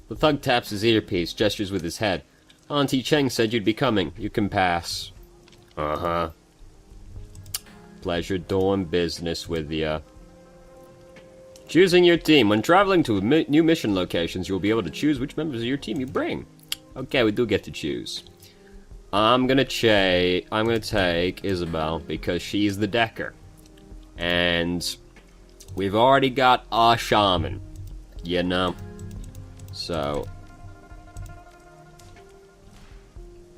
The thug taps his earpiece, gestures with his head. Auntie Cheng said you'd be coming. You can pass. Uh-huh. Pleasure doing business with ya. Choosing your team. When traveling to new mission locations, you'll be able to choose which members of your team you bring. Okay, we do get to choose. I'm gonna take Isabel because she's the Decker. And we've already got a shaman. You know? So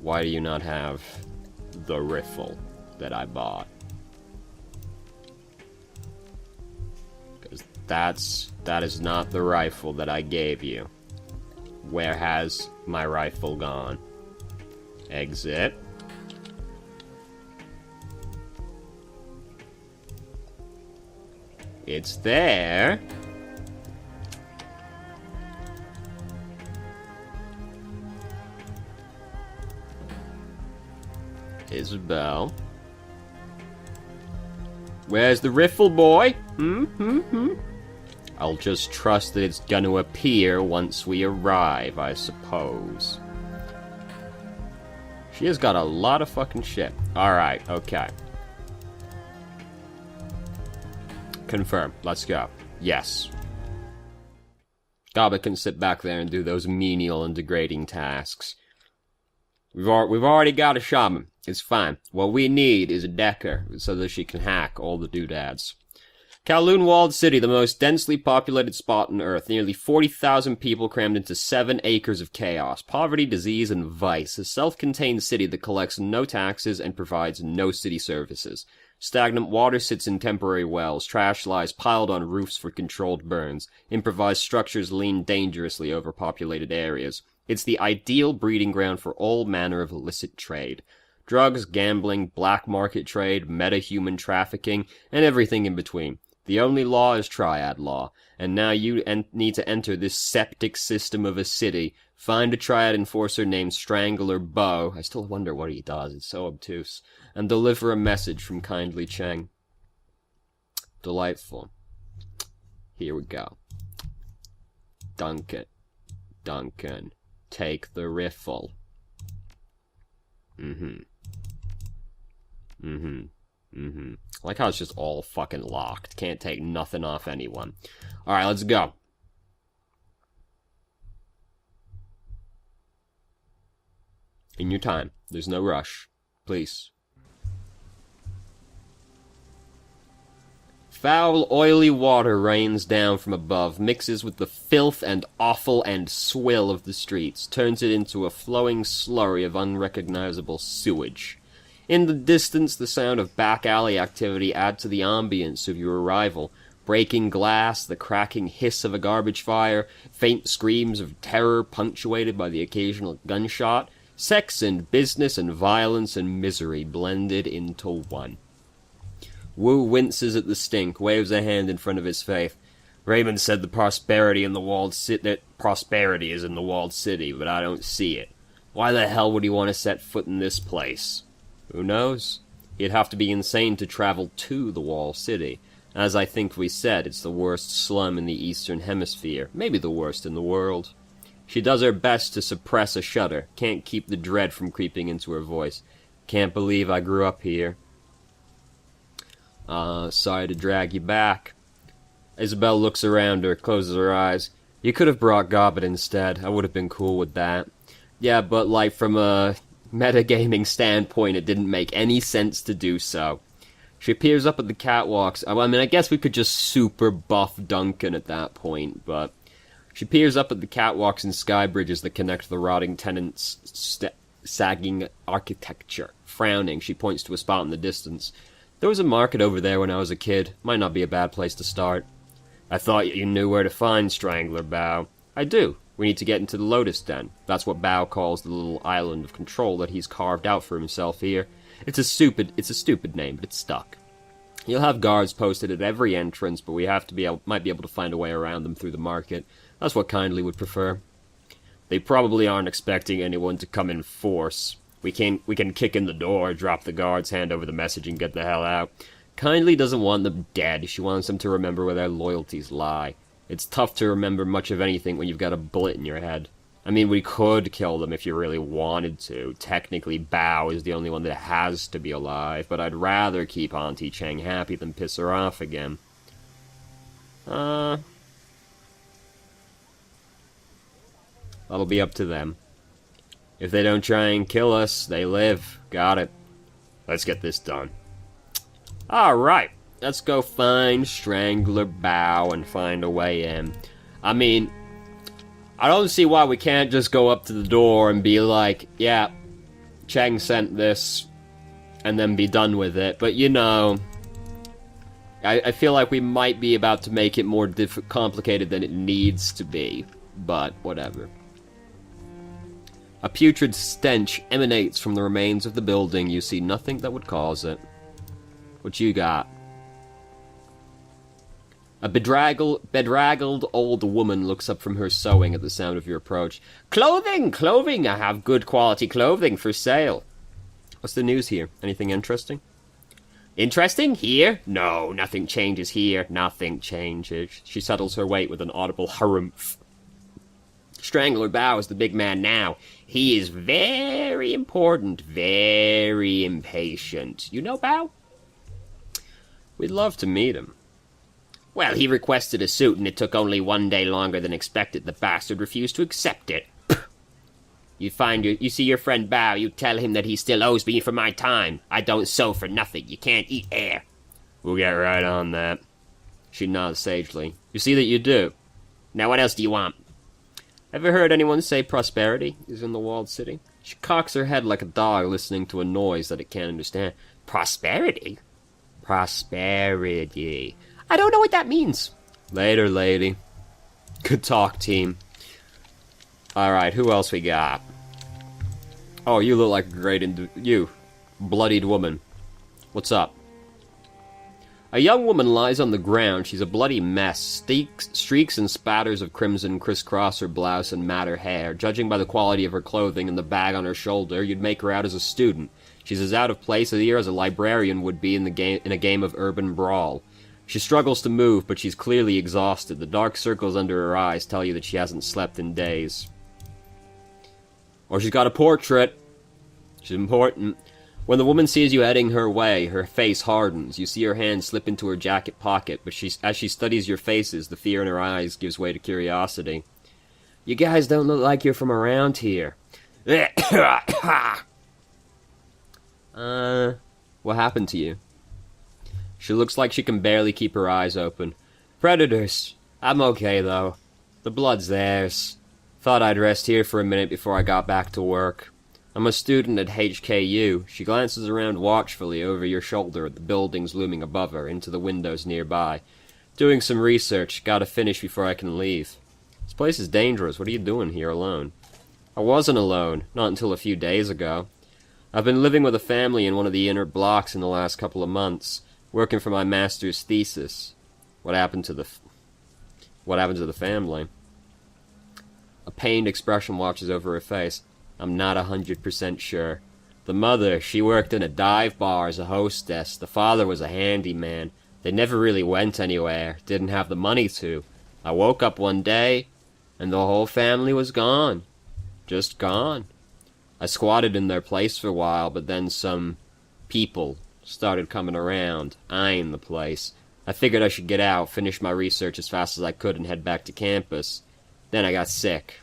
why do you not have the riffle that I bought? Because that is not the rifle that I gave you. Where has my rifle gone? Exit. It's there. Isabel. Where's the riffle, boy? I'll just trust that it's gonna appear once we arrive, I suppose. She has got a lot of fucking shit. Alright, okay. Confirm. Let's go. Yes. Gaba can sit back there and do those menial and degrading tasks. We've already got a shaman. It's fine. What we need is a Decker, so that she can hack all the doodads. Kowloon Walled City, the most densely populated spot on Earth. Nearly 40,000 people crammed into 7 acres of chaos. Poverty, disease, and vice. A self-contained city that collects no taxes and provides no city services. Stagnant water sits in temporary wells. Trash lies piled on roofs for controlled burns. Improvised structures lean dangerously over populated areas. It's the ideal breeding ground for all manner of illicit trade. Drugs, gambling, black market trade, meta-human trafficking, and everything in between. The only law is triad law, and now you need to enter this septic system of a city, find a triad enforcer named Strangler Bo, I still wonder what he does, it's so obtuse, and deliver a message from Kindly Cheng. Delightful. Here we go. Duncan, take the riffle. I like how it's just all fucking locked. Can't take nothing off anyone. Alright, let's go. In your time. There's no rush. Please. Foul, oily water rains down from above, mixes with the filth and offal and swill of the streets, turns it into a flowing slurry of unrecognizable sewage. In the distance, the sound of back-alley activity add to the ambience of your arrival. Breaking glass, the cracking hiss of a garbage fire, faint screams of terror punctuated by the occasional gunshot, sex and business and violence and misery blended into one. Wu winces at the stink, waves a hand in front of his face. Raymond said that prosperity is in the walled city, but I don't see it. Why the hell would he want to set foot in this place? Who knows? He'd have to be insane to travel to the walled city. As I think we said, it's the worst slum in the Eastern Hemisphere, maybe the worst in the world. She does her best to suppress a shudder, can't keep the dread from creeping into her voice. Can't believe I grew up here. Sorry to drag you back. Isabel looks around her, closes her eyes. You could have brought Gobbet instead. I would have been cool with that. Yeah, but like from a metagaming standpoint, it didn't make any sense to do so. She peers up at the catwalks. I mean, I guess we could just super buff Duncan at that point, but... She peers up at the catwalks and sky bridges that connect the rotting tenants' sagging architecture. Frowning, she points to a spot in the distance. There was a market over there when I was a kid. Might not be a bad place to start. I thought you knew where to find Strangler, Bao. I do. We need to get into the Lotus Den. That's what Bao calls the little island of control that he's carved out for himself here. It's a stupid name, but it's stuck. You'll have guards posted at every entrance, but we might be able to find a way around them through the market. That's what Kindly would prefer. They probably aren't expecting anyone to come in force. We can kick in the door, drop the guards, hand over the message, and get the hell out. Kindly doesn't want them dead. She wants them to remember where their loyalties lie. It's tough to remember much of anything when you've got a bullet in your head. I mean, we could kill them if you really wanted to. Technically, Bao is the only one that has to be alive, but I'd rather keep Auntie Chang happy than piss her off again. That'll be up to them. If they don't try and kill us, they live. Got it. Let's get this done. Alright, let's go find Strangler Bao and find a way in. I mean, I don't see why we can't just go up to the door and be like, yeah, Chang sent this, and then be done with it. But, you know, I feel like we might be about to make it more complicated than it needs to be. But, whatever. A putrid stench emanates from the remains of the building. You see nothing that would cause it. What you got? A bedraggled old woman looks up from her sewing at the sound of your approach. Clothing! Clothing! I have good quality clothing for sale. What's the news here? Anything interesting? Interesting? Here? No, nothing changes here. Nothing changes. She settles her weight with an audible harumph. Strangler Bao is the big man now. He is very important, very impatient. You know Bao? We'd love to meet him. Well, he requested a suit, and it took only 1 day longer than expected. The bastard refused to accept it. You see your friend Bao, you tell him that he still owes me for my time. I don't sew for nothing. You can't eat air. We'll get right on that. She nods sagely. You see that you do. Now what else do you want? Ever heard anyone say prosperity is in the walled city? She cocks her head like a dog listening to a noise that it can't understand. Prosperity? Prosperity. I don't know what that means. Later, lady. Good talk, team. Alright, who else we got? Oh, you look like a great you. Bloodied woman. What's up? A young woman lies on the ground. She's a bloody mess. Streaks and spatters of crimson crisscross her blouse and mat her hair. Judging by the quality of her clothing and the bag on her shoulder, you'd make her out as a student. She's as out of place here as a librarian would be in a game of urban brawl. She struggles to move, but she's clearly exhausted. The dark circles under her eyes tell you that she hasn't slept in days. Or she's got a portrait. She's important. When the woman sees you heading her way, her face hardens. You see her hand slip into her jacket pocket, but as she studies your faces, the fear in her eyes gives way to curiosity. You guys don't look like you're from around here. What happened to you? She looks like she can barely keep her eyes open. Predators. I'm okay, though. The blood's theirs. Thought I'd rest here for a minute before I got back to work. I'm a student at HKU. She glances around watchfully over your shoulder at the buildings looming above her, into the windows nearby. Doing some research. Gotta finish before I can leave. This place is dangerous. What are you doing here alone? I wasn't alone. Not until a few days ago. I've been living with a family in one of the inner blocks in the last couple of months. Working for my master's thesis. What happened to the family? A pained expression washes over her face. I'm not 100% sure. The mother, she worked in a dive bar as a hostess. The father was a handyman. They never really went anywhere. Didn't have the money to. I woke up one day, and the whole family was gone. Just gone. I squatted in their place for a while, but then some people started coming around, eyeing the place. I figured I should get out, finish my research as fast as I could, and head back to campus. Then I got sick.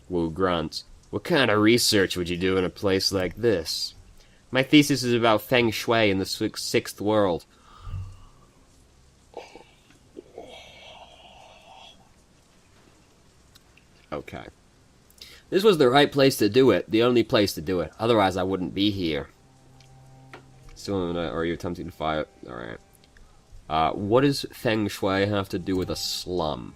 Wu grunts. What kind of research would you do in a place like this? My thesis is about feng shui in the sixth world. Okay. This was the right place to do it, the only place to do it. Otherwise I wouldn't be here. Still, are you attempting to fire? Alright. What does feng shui have to do with a slum?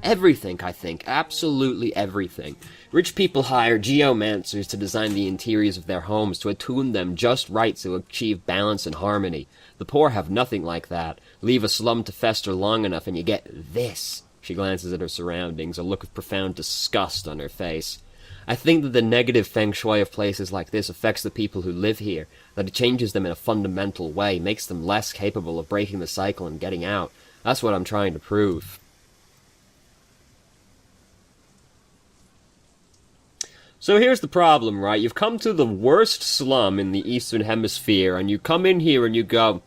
Everything, I think. Absolutely everything. Rich people hire geomancers to design the interiors of their homes, to attune them just right to achieve balance and harmony. The poor have nothing like that. Leave a slum to fester long enough and you get this. She glances at her surroundings, a look of profound disgust on her face. I think that the negative feng shui of places like this affects the people who live here, that it changes them in a fundamental way, makes them less capable of breaking the cycle and getting out. That's what I'm trying to prove. So here's the problem, right? You've come to the worst slum in the Eastern Hemisphere, and you come in here and you go,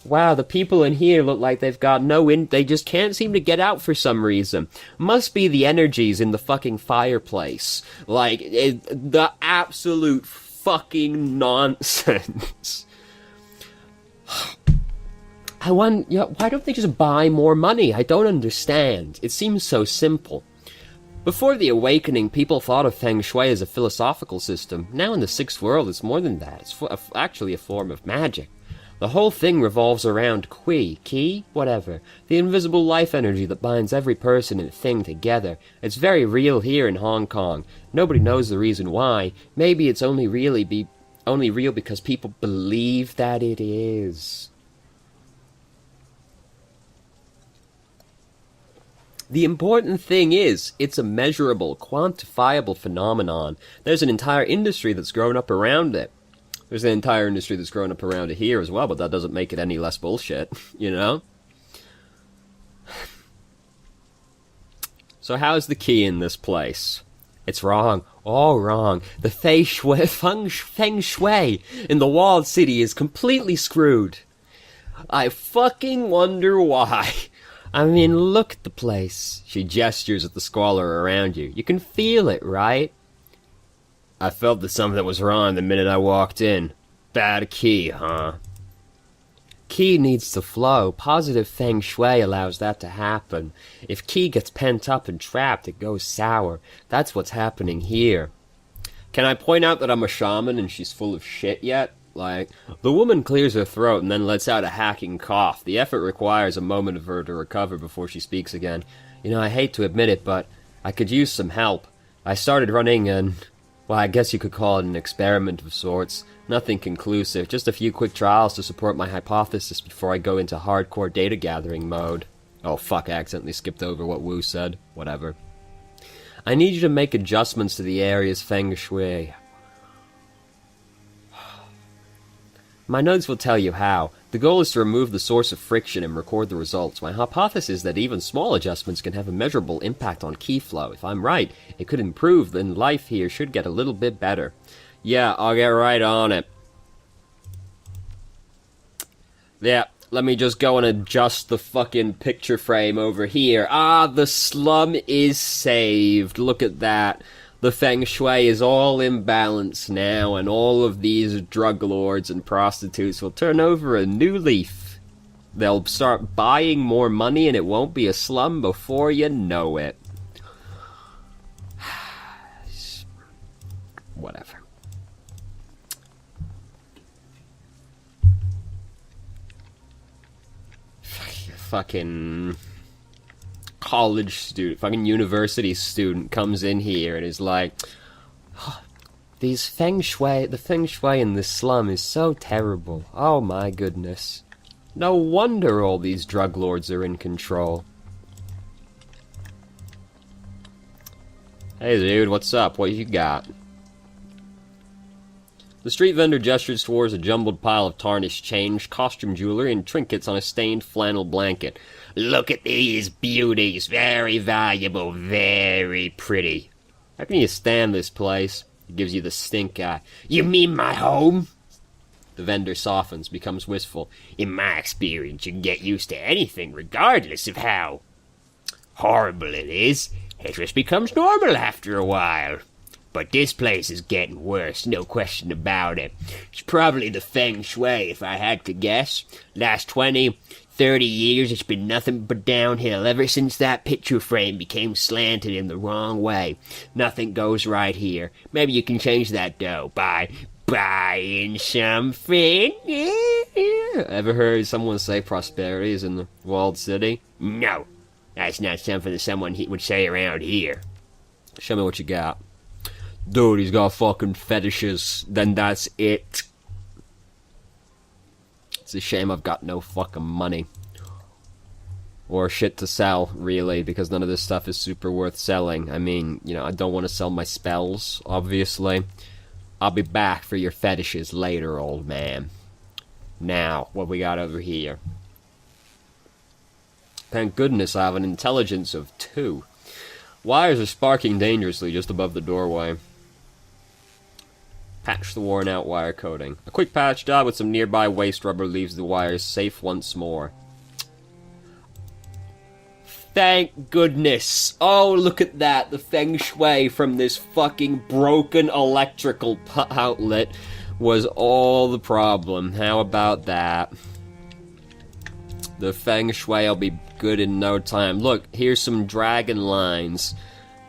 wow, the people in here look like they've got they just can't seem to get out for some reason. Must be the energies in the fucking fireplace. Like, the absolute fucking nonsense. Why don't they just buy more money? I don't understand. It seems so simple. Before the Awakening, people thought of Feng Shui as a philosophical system. Now in the Sixth World, it's more than that. It's actually a form of magic. The whole thing revolves around Qi, whatever. The invisible life energy that binds every person and thing together. It's very real here in Hong Kong. Nobody knows the reason why. Maybe it's only real because people believe that it is. The important thing is, it's a measurable, quantifiable phenomenon. There's an entire industry that's grown up around it. There's an entire industry that's grown up around it here as well, but that doesn't make it any less bullshit, you know? So how's the key in this place? It's wrong. All wrong. The feng shui in the walled city is completely screwed. I fucking wonder why. I mean, look at the place. She gestures at the squalor around you. You can feel it, right? I felt that something was wrong the minute I walked in. Bad key, huh? Qi needs to flow. Positive feng shui allows that to happen. If Qi gets pent up and trapped, it goes sour. That's what's happening here. Can I point out that I'm a shaman and she's full of shit yet? Like, the woman clears her throat and then lets out a hacking cough. The effort requires a moment of her to recover before she speaks again. You know, I hate to admit it, but I could use some help. I started running well, I guess you could call it an experiment of sorts. Nothing conclusive, just a few quick trials to support my hypothesis before I go into hardcore data gathering mode. Oh fuck, I accidentally skipped over what Wu said. Whatever. I need you to make adjustments to the area's feng shui. My notes will tell you how. The goal is to remove the source of friction and record the results. My hypothesis is that even small adjustments can have a measurable impact on key flow. If I'm right, it could improve, then life here should get a little bit better. Yeah, I'll get right on it. Yeah, let me just go and adjust the fucking picture frame over here. Ah, the slum is saved. Look at that. The feng shui is all in balance now, and all of these drug lords and prostitutes will turn over a new leaf. They'll start buying more money, and it won't be a slum before you know it. Whatever. Fucking college student, fucking university student comes in here and is like, oh, the feng shui in this slum is so terrible. Oh my goodness. No wonder all these drug lords are in control. Hey dude, what's up? What you got? The street vendor gestures towards a jumbled pile of tarnished change, costume jewelry, and trinkets on a stained flannel blanket. Look at these beauties. Very valuable, very pretty. How can you stand this place? It gives you the stink eye. You mean my home? The vendor softens, becomes wistful. In my experience, you can get used to anything, regardless of how horrible it is. It just becomes normal after a while. But this place is getting worse, no question about it. It's probably the feng shui, if I had to guess. Last 20, 30 years, it's been nothing but downhill ever since that picture frame became slanted in the wrong way. Nothing goes right here. Maybe you can change that, though, by buying something. Ever heard someone say prosperity is in the walled city? No, that's not something that someone would say around here. Show me what you got. Dude, he's got fucking fetishes. Then that's it. It's a shame I've got no fucking money. Or shit to sell, really, because none of this stuff is super worth selling. I mean, you know, I don't want to sell my spells, obviously. I'll be back for your fetishes later, old man. Now, what we got over here? Thank goodness I have an intelligence of 2. Wires are sparking dangerously just above the doorway. Patch the worn out wire coating. A quick patch job with some nearby waste rubber leaves the wires safe once more. Thank goodness. Oh, look at that. The feng shui from this fucking broken electrical outlet was all the problem. How about that? The feng shui will be good in no time. Look, here's some dragon lines.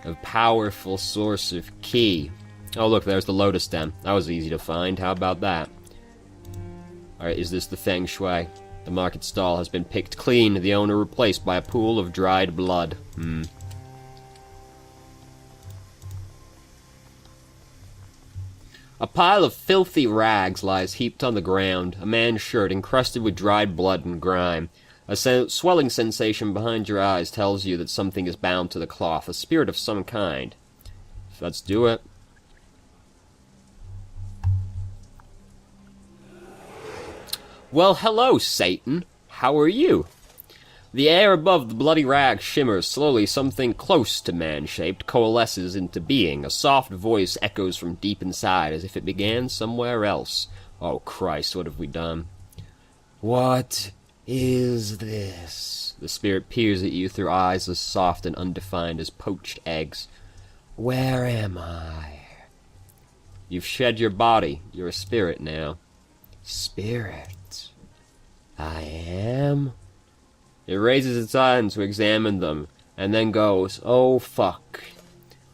A powerful source of ki. Oh, look, there's the lotus stem. That was easy to find. How about that? Alright, is this the feng shui? The market stall has been picked clean, the owner replaced by a pool of dried blood. A pile of filthy rags lies heaped on the ground, a man's shirt encrusted with dried blood and grime. A swelling sensation behind your eyes tells you that something is bound to the cloth, a spirit of some kind. So let's do it. Well, hello, Satan. How are you? The air above the bloody rag shimmers slowly. Something close to man-shaped coalesces into being. A soft voice echoes from deep inside, as if it began somewhere else. Oh, Christ, what have we done? What is this? The spirit peers at you through eyes as soft and undefined as poached eggs. Where am I? You've shed your body. You're a spirit now. Spirit? I am? It raises its eyes to examine them, and then goes, oh fuck.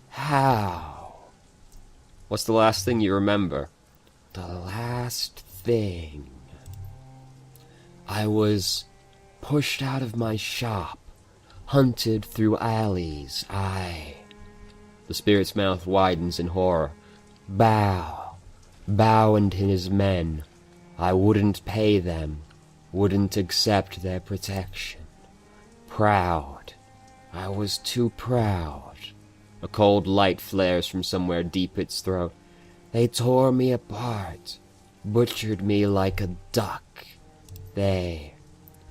How? What's the last thing you remember? The last thing. I was pushed out of my shop, hunted through alleys. The spirit's mouth widens in horror. Bao and his men. I wouldn't pay them. Wouldn't accept their protection. Proud. I was too proud. A cold light flares from somewhere deep its throat. They tore me apart. Butchered me like a duck. It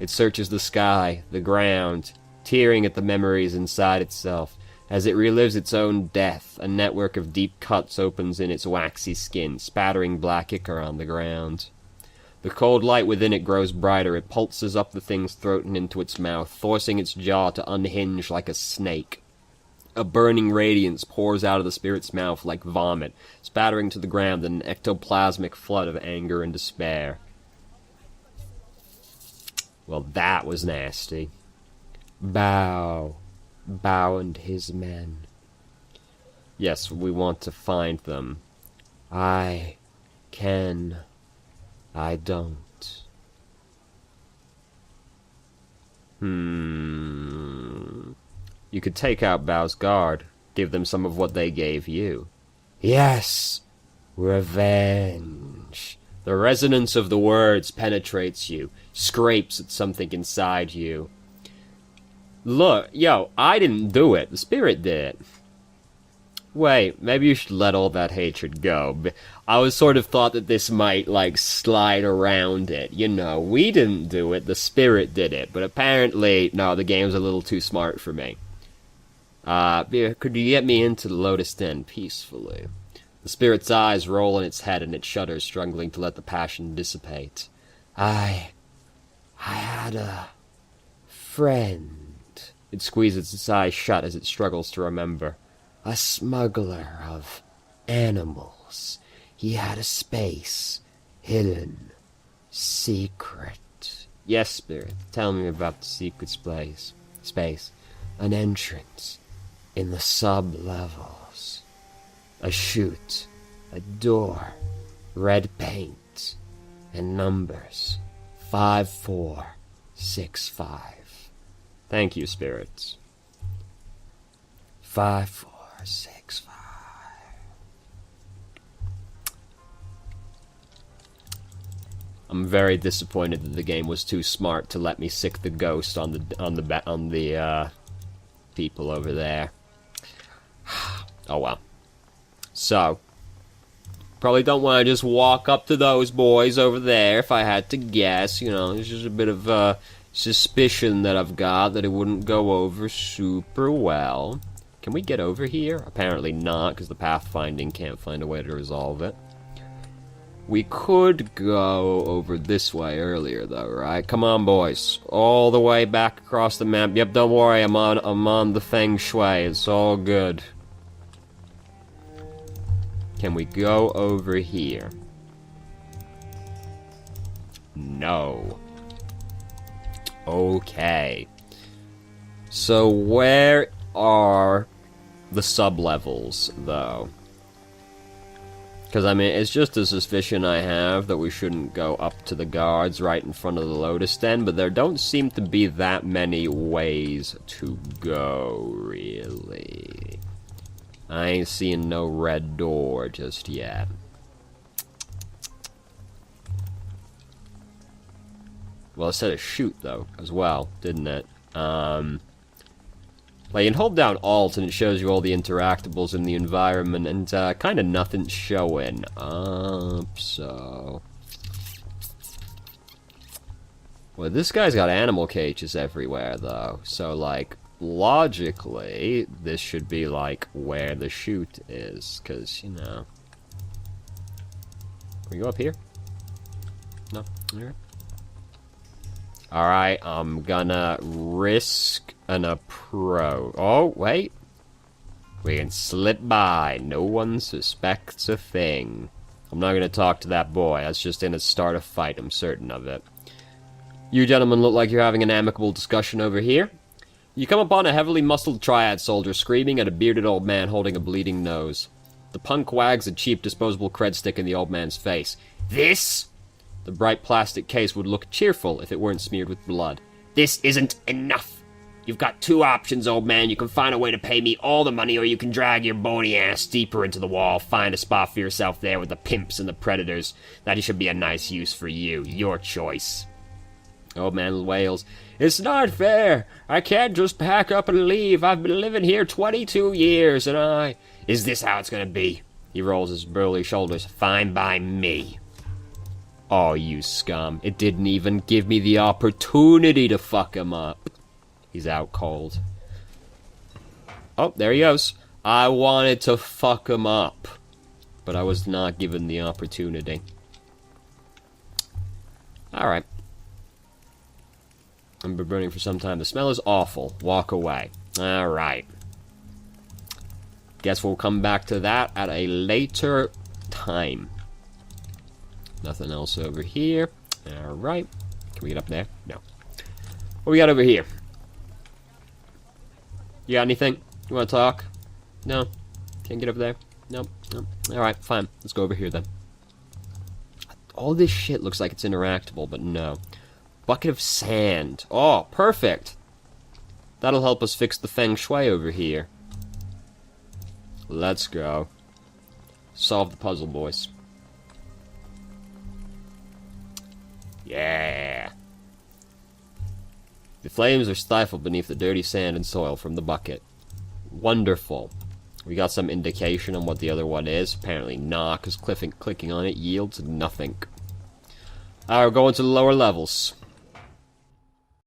searches the sky, the ground, tearing at the memories inside itself. As it relives its own death, a network of deep cuts opens in its waxy skin, spattering black ichor on the ground. The cold light within it grows brighter. It pulses up the thing's throat and into its mouth, forcing its jaw to unhinge like a snake. A burning radiance pours out of the spirit's mouth like vomit, spattering to the ground in an ectoplasmic flood of anger and despair. Well, that was nasty. Bao and his men. Yes, we want to find them. I don't. You could take out Bao's guard, give them some of what they gave you. Yes! Revenge. The resonance of the words penetrates you, scrapes at something inside you. Look, yo, I didn't do it. The spirit did it. Wait, maybe you should let all that hatred go. I was sort of thought that this might, like, slide around it. You know, we didn't do it, the spirit did it. But apparently, no, the game's a little too smart for me. Could you get me into the Lotus Den peacefully? The spirit's eyes roll in its head and it shudders, struggling to let the passion dissipate. I had a friend. It squeezes its eyes shut as it struggles to remember. A smuggler of animals. He had a space. Hidden. Secret. Yes, spirit. Tell me about the secret space. An entrance. In the sub-levels. A chute. A door. Red paint. And numbers. 5465. Thank you, spirits. 5465. I'm very disappointed that the game was too smart to let me sick the ghost on the people over there. Oh well. So, probably don't want to just walk up to those boys over there if I had to guess. You know, there's just a bit of suspicion that I've got that it wouldn't go over super well. Can we get over here? Apparently not, because the pathfinding can't find a way to resolve it. We could go over this way earlier, though, right? Come on, boys. All the way back across the map. Yep, don't worry, I'm on the feng shui. It's all good. Can we go over here? No. Okay. So where are the sub-levels, though? Because, I mean, it's just a suspicion I have that we shouldn't go up to the guards right in front of the Lotus Den, but there don't seem to be that many ways to go, really. I ain't seeing no red door just yet. Well, it said a shoot, though, as well, didn't it? Like, you can hold down Alt and it shows you all the interactables in the environment, and kind of nothing's showing up, so... Well, this guy's got animal cages everywhere, though, so, like, logically, this should be, like, where the shoot is, because, you know... Can we go up here? No? Alright. Alright, I'm gonna risk an approach. Oh, wait. We can slip by. No one suspects a thing. I'm not gonna talk to that boy. That's just gonna start a fight, I'm certain of it. You gentlemen look like you're having an amicable discussion over here. You come upon a heavily muscled triad soldier screaming at a bearded old man holding a bleeding nose. The punk wags a cheap disposable cred stick in the old man's face. This? The bright plastic case would look cheerful if it weren't smeared with blood. This isn't enough. You've got two options, old man. You can find a way to pay me all the money, or you can drag your bony ass deeper into the wall, find a spot for yourself there with the pimps and the predators. That should be a nice use for you. Your choice. Old man wails. It's not fair. I can't just pack up and leave. I've been living here 22 years, and I... Is this how it's gonna be? He rolls his burly shoulders. Fine by me. Oh, you scum. It didn't even give me the opportunity to fuck him up. He's out cold. Oh, there he goes. I wanted to fuck him up, but I was not given the opportunity. Alright. I've been burning for some time. The smell is awful. Walk away. Alright. Guess we'll come back to that at a later time. Nothing else over here. Alright. Can we get up there? No. What we got over here? You got anything? You want to talk? No? Can't get over there? Nope. Nope. Alright, fine. Let's go over here then. All this shit looks like it's interactable, but no. Bucket of sand. Oh, perfect! That'll help us fix the feng shui over here. Let's go. Solve the puzzle, boys. Yeah. The flames are stifled beneath the dirty sand and soil from the bucket. Wonderful. We got some indication on what the other one is. Apparently not, because clicking on it yields nothing. Alright, we're going to the lower levels.